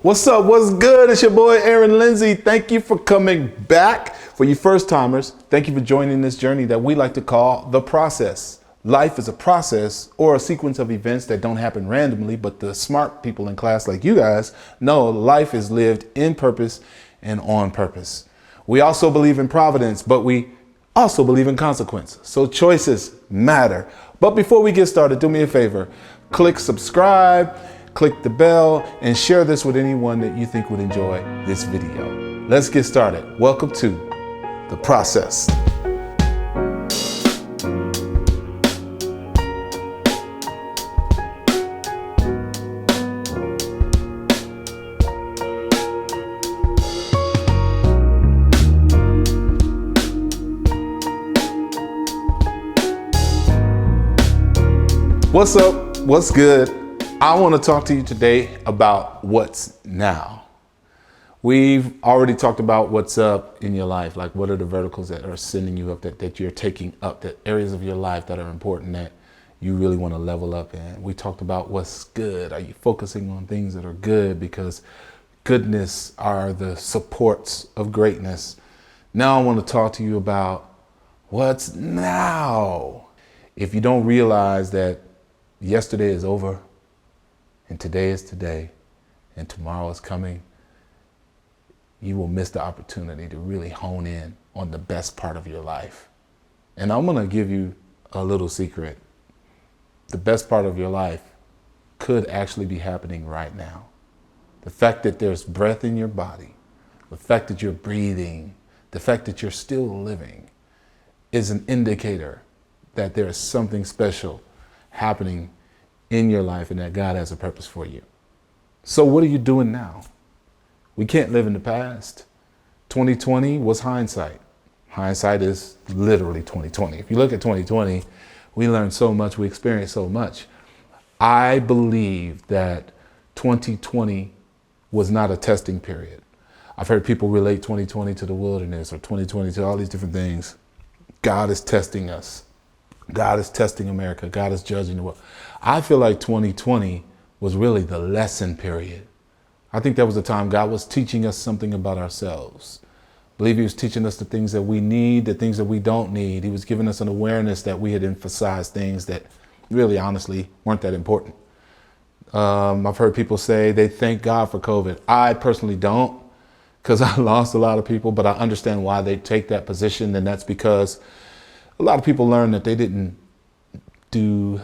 What's up? What's good? It's your boy Aaron Lindsay. Thank you for coming back. For you first timers, thank you for joining this journey that we like to call the process. Life is a process or a sequence of events that don't happen randomly, but the smart people in class like you guys know life is lived in purpose and on purpose. We also believe in providence, but we also believe in consequence. So choices matter. But before we get started, do me a favor, click subscribe, click the bell, and share this with anyone that you think would enjoy this video. Let's get started. Welcome to The Process. What's up? What's good? I want to talk to you today about what's now. We've already talked about what's up in your life, like what are the verticals that are sending you up, that you're taking up, that areas of your life that are important that you really want to level up in. We talked about what's good. Are you focusing on things that are good? Because goodness are the supports of greatness. Now I want to talk to you about what's now. If you don't realize that yesterday is over, and today is today, and tomorrow is coming, you will miss the opportunity to really hone in on the best part of your life. And I'm gonna give you a little secret. The best part of your life could actually be happening right now. The fact that there's breath in your body, the fact that you're breathing, the fact that you're still living is an indicator that there is something special happening in your life and that God has a purpose for you. So what are you doing now? We can't live in the past. 2020 was hindsight. Hindsight is literally 2020. If you look at 2020, we learned so much, we experienced so much. I believe that 2020 was not a testing period. I've heard people relate 2020 to the wilderness or 2020 to all these different things. God is testing us. God is testing America. God is judging the world. I feel like 2020 was really the lesson period. I think that was the time God was teaching us something about ourselves. I believe he was teaching us the things that we need, the things that we don't need. He was giving us an awareness that we had emphasized things that really, honestly, weren't that important. I've heard people say they thank God for COVID. I personally don't, because I lost a lot of people, but I understand why they take that position, and that's because a lot of people learned that they didn't do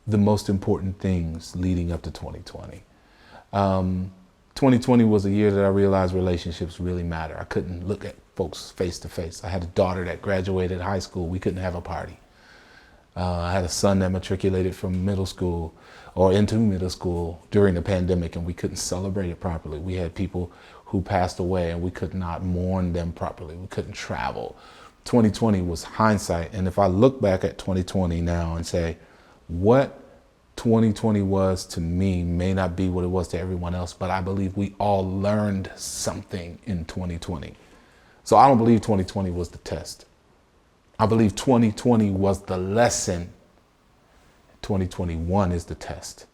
the most important things leading up to 2020. 2020 was a year that I realized relationships really matter. I couldn't look at folks face to face. I had a daughter that graduated high school. We couldn't have a party. I had a son that matriculated from middle school or into middle school during the pandemic, and we couldn't celebrate it properly. We had people who passed away and we could not mourn them properly. We couldn't travel. 2020 was hindsight. And if I look back at 2020 now and say, what 2020 was to me may not be what it was to everyone else, but I believe we all learned something in 2020. So I don't believe 2020 was the test. I believe 2020 was the lesson. 2021 is the test.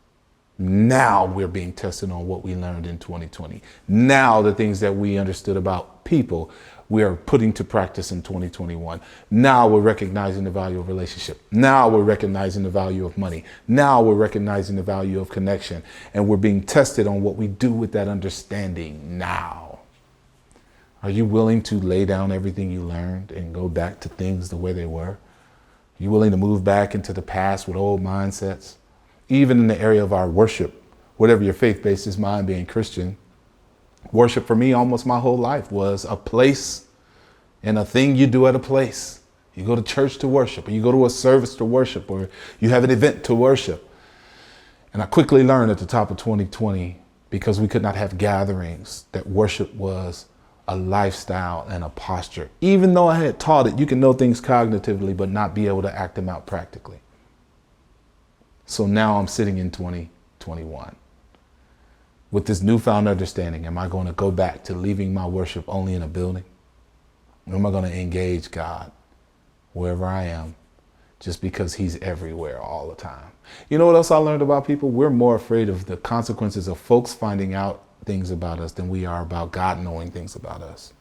Now we're being tested on what we learned in 2020. Now the things that we understood about people, we are putting to practice in 2021. Now we're recognizing the value of relationship. Now we're recognizing the value of money. Now we're recognizing the value of connection. And we're being tested on what we do with that understanding now. Are you willing to lay down everything you learned and go back to things the way they were? Are you willing to move back into the past with old mindsets? Even in the area of our worship, whatever your faith base is, mine being Christian, worship for me almost my whole life was a place and a thing you do at a place. You go to church to worship, or you go to a service to worship, or you have an event to worship. And I quickly learned at the top of 2020, because we could not have gatherings, that worship was a lifestyle and a posture. Even though I had taught it, you can know things cognitively, but not be able to act them out practically. So now I'm sitting in 2021 with this newfound understanding. Am I going to go back to leaving my worship only in a building? Or am I going to engage God wherever I am, just because he's everywhere all the time? You know what else I learned about people? We're more afraid of the consequences of folks finding out things about us than we are about God knowing things about us.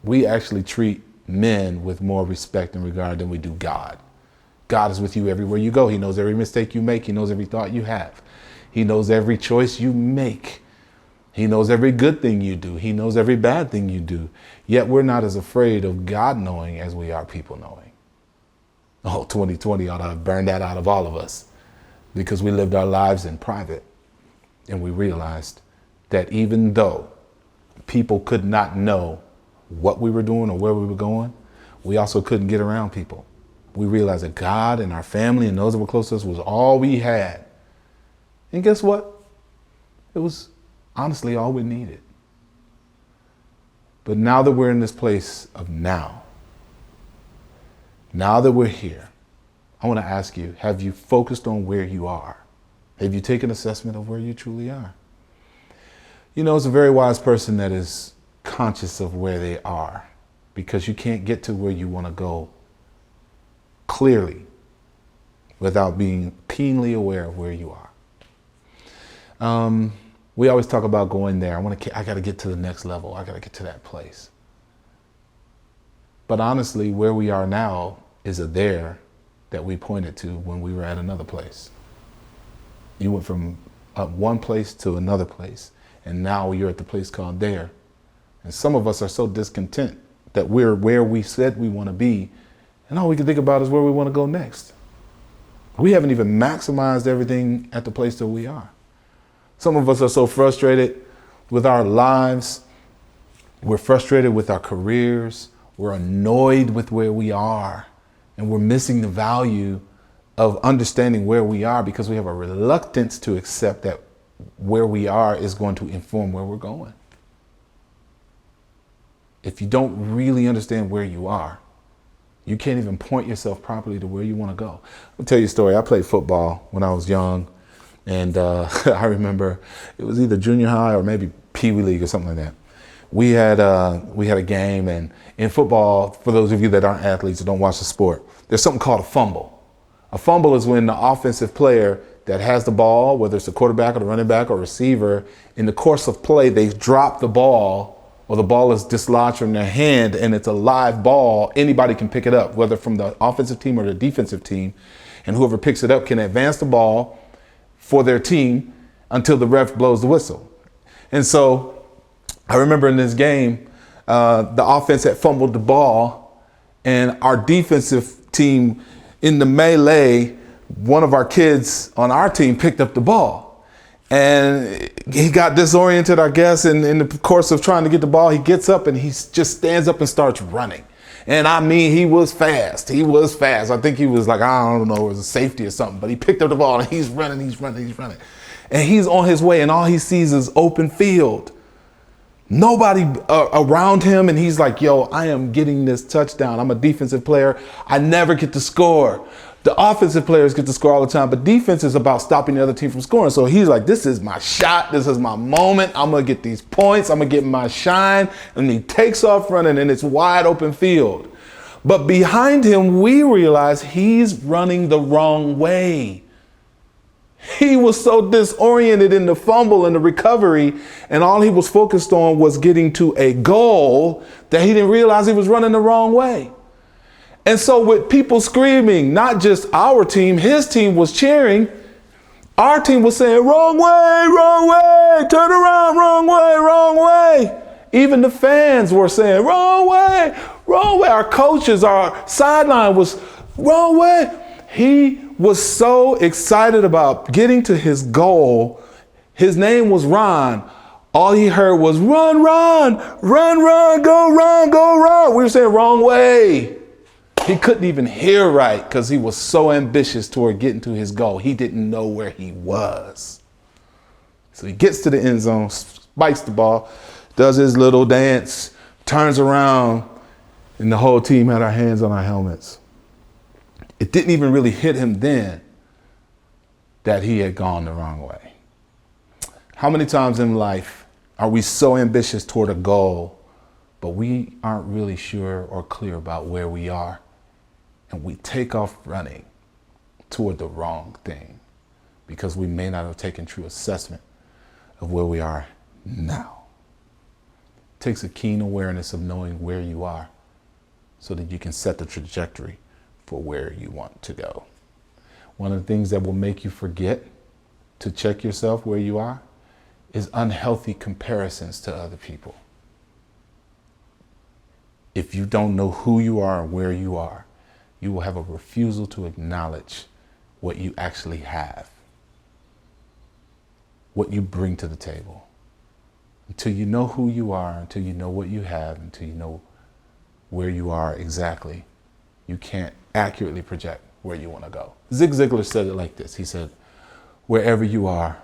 We actually treat men with more respect and regard than we do God. God is with you everywhere you go. He knows every mistake you make. He knows every thought you have. He knows every choice you make. He knows every good thing you do. He knows every bad thing you do. Yet we're not as afraid of God knowing as we are people knowing. Oh, 2020 ought to have burned that out of all of us, because we lived our lives in private and we realized that even though people could not know what we were doing or where we were going, we also couldn't get around people. We realized that God and our family and those that were close to us was all we had. And guess what? It was honestly all we needed. But now that we're in this place of now that we're here, I want to ask you, have you focused on where you are? Have you taken assessment of where you truly are? You know, it's a very wise person that is conscious of where they are, because you can't get to where you want to go clearly without being keenly aware of where you are. We always talk about going there. I got to get to the next level. I got to get to that place. But honestly, where we are now is a there that we pointed to when we were at another place. You went from one place to another place, and now you're at the place called there. And some of us are so discontent that we're where we said we want to be, and all we can think about is where we want to go next. We haven't even maximized everything at the place that we are. Some of us are so frustrated with our lives. We're frustrated with our careers. We're annoyed with where we are. And we're missing the value of understanding where we are because we have a reluctance to accept that where we are is going to inform where we're going. If you don't really understand where you are, you can't even point yourself properly to where you want to go. I'll tell you a story. I played football when I was young. And I remember it was either junior high or maybe Pee Wee League or something like that. We had a game, and in football, for those of you that aren't athletes or don't watch the sport, there's something called a fumble. A fumble is when the offensive player that has the ball, whether it's the quarterback or the running back or receiver, in the course of play, they drop the ball, or the ball is dislodged from their hand and it's a live ball. Anybody can pick it up, whether from the offensive team or the defensive team, and whoever picks it up can advance the ball for their team until the ref blows the whistle. And so I remember in this game, the offense had fumbled the ball, and our defensive team, in the melee, one of our kids on our team picked up the ball. And he got disoriented, I guess, and in the course of trying to get the ball, he gets up and he just stands up and starts running. And I mean, he was fast. I think he was like, I don't know, it was a safety or something, but he picked up the ball and he's running. And he's on his way, and all he sees is open field. Nobody around him, and he's like, yo, I am getting this touchdown. I'm a defensive player. I never get to score. The offensive players get to score all the time, but defense is about stopping the other team from scoring. So he's like, this is my shot. This is my moment. I'm going to get these points. I'm going to get my shine. And he takes off running, and it's wide open field. But behind him, we realize he's running the wrong way. He was so disoriented in the fumble and the recovery, and all he was focused on was getting to a goal, that he didn't realize he was running the wrong way. And so with people screaming, not just our team, his team was cheering. Our team was saying, wrong way, turn around, wrong way. Even the fans were saying, wrong way. Our coaches, our sideline was wrong way. He was so excited about getting to his goal. His name was Ron. All he heard was run, go run. We were saying wrong way. He couldn't even hear right because he was so ambitious toward getting to his goal. He didn't know where he was. So he gets to the end zone, spikes the ball, does his little dance, turns around, and the whole team had our hands on our helmets. It didn't even really hit him then that he had gone the wrong way. How many times in life are we so ambitious toward a goal, but we aren't really sure or clear about where we are? And we take off running toward the wrong thing because we may not have taken true assessment of where we are now. It takes a keen awareness of knowing where you are so that you can set the trajectory for where you want to go. One of the things that will make you forget to check yourself where you are is unhealthy comparisons to other people. If you don't know who you are and where you are, you will have a refusal to acknowledge what you actually have, what you bring to the table. Until you know who you are, until you know what you have, until you know where you are exactly, you can't accurately project where you want to go. Zig Ziglar said it like this. He said, wherever you are,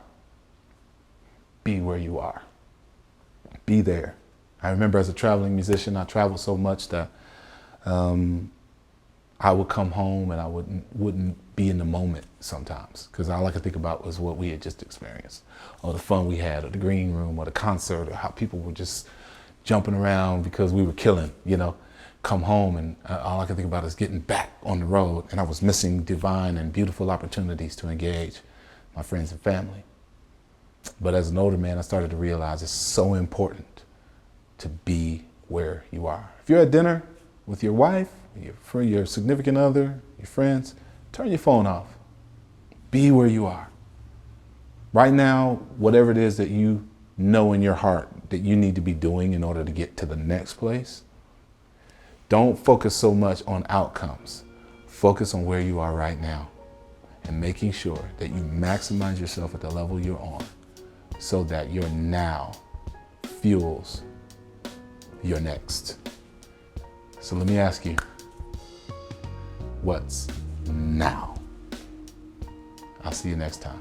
be where you are. Be there. I remember as a traveling musician, I traveled so much that I would come home and I wouldn't be in the moment sometimes, because all I could think about was what we had just experienced, or the fun we had, or the green room, or the concert, or how people were just jumping around because we were killing, you know. Come home and all I could think about is getting back on the road, and I was missing divine and beautiful opportunities to engage my friends and family. But as an older man, I started to realize it's so important to be where you are. If you're at dinner with your wife, your significant other, your friends, turn your phone off. Be where you are. Right now, whatever it is that you know in your heart that you need to be doing in order to get to the next place, don't focus so much on outcomes. Focus on where you are right now and making sure that you maximize yourself at the level you're on so that your now fuels your next. So let me ask you, what's now? I'll see you next time.